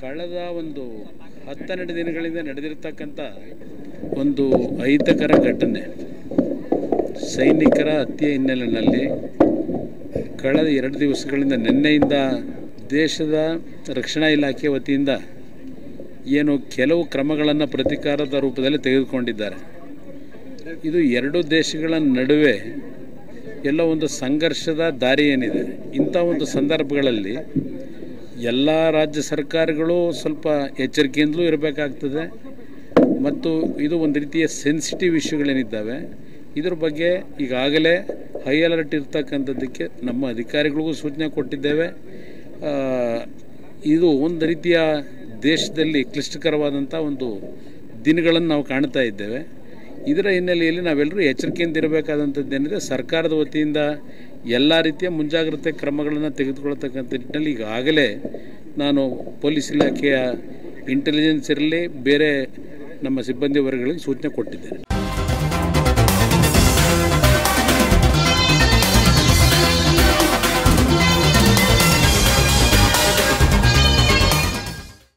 ಕಳೆದ ಒಂದು 12 ದಿನಗಳಿಂದ ನಡೆದಿರತಕ್ಕಂಥ ಒಂದು ಅಹಿತಕರ ಘಟನೆ, ಸೈನಿಕರ ಹತ್ಯೆ ಹಿನ್ನೆಲೆಯಲ್ಲಿ ಕಳೆದ 2 ದಿವಸಗಳಿಂದ ನಿನ್ನೆಯಿಂದ ದೇಶದ ರಕ್ಷಣಾ ಇಲಾಖೆ ವತಿಯಿಂದ ಏನು ಕೆಲವು ಕ್ರಮಗಳನ್ನು ಪ್ರತಿಕಾರದ ರೂಪದಲ್ಲಿ ತೆಗೆದುಕೊಂಡಿದ್ದಾರೆ. ಇದು 2 ದೇಶಗಳ ನಡುವೆ ಎಲ್ಲ ಒಂದು ಸಂಘರ್ಷದ ದಾರಿ ಏನಿದೆ. ಇಂಥ ಒಂದು ಸಂದರ್ಭಗಳಲ್ಲಿ ಎಲ್ಲ ರಾಜ್ಯ ಸರ್ಕಾರಗಳು ಸ್ವಲ್ಪ ಎಚ್ಚರಿಕೆಯಿಂದಲೂ ಇರಬೇಕಾಗ್ತದೆ. ಮತ್ತು ಇದು ಒಂದು ರೀತಿಯ ಸೆನ್ಸಿಟಿವ್ ಇಶ್ಯೂಗಳೇನಿದ್ದಾವೆ, ಇದ್ರ ಬಗ್ಗೆ ಈಗಾಗಲೇ ಹೈ ಅಲರ್ಟ್ ಇರ್ತಕ್ಕಂಥದ್ದಕ್ಕೆ ನಮ್ಮ ಅಧಿಕಾರಿಗಳಿಗೂ ಸೂಚನೆ ಕೊಟ್ಟಿದ್ದೇವೆ. ಇದು ಒಂದು ರೀತಿಯ ದೇಶದಲ್ಲಿ ಕ್ಲಿಷ್ಟಕರವಾದಂಥ ಒಂದು ದಿನಗಳನ್ನು ನಾವು ಕಾಣ್ತಾ ಇದ್ದೇವೆ. ಇದರ ಹಿನ್ನೆಲೆಯಲ್ಲಿ ನಾವೆಲ್ಲರೂ ಎಚ್ಚರಿಕೆಯಿಂದ ಇರಬೇಕಾದಂಥದ್ದೇನಿದೆ, ಸರ್ಕಾರದ ವತಿಯಿಂದ ಎಲ್ಲ ರೀತಿಯ ಮುಂಜಾಗ್ರತೆ ಕ್ರಮಗಳನ್ನು ತೆಗೆದುಕೊಳ್ಳತಕ್ಕಂಥ ನಿಟ್ಟಿನಲ್ಲಿ ಈಗಾಗಲೇ ನಾನು ಪೊಲೀಸ್ ಇಲಾಖೆಯ ಇಂಟೆಲಿಜೆನ್ಸ್ ಇರಲಿ ಬೇರೆ ನಮ್ಮ ಸಿಬ್ಬಂದಿ ವರ್ಗಗಳಿಗೆ ಸೂಚನೆ ಕೊಟ್ಟಿದ್ದೇನೆ.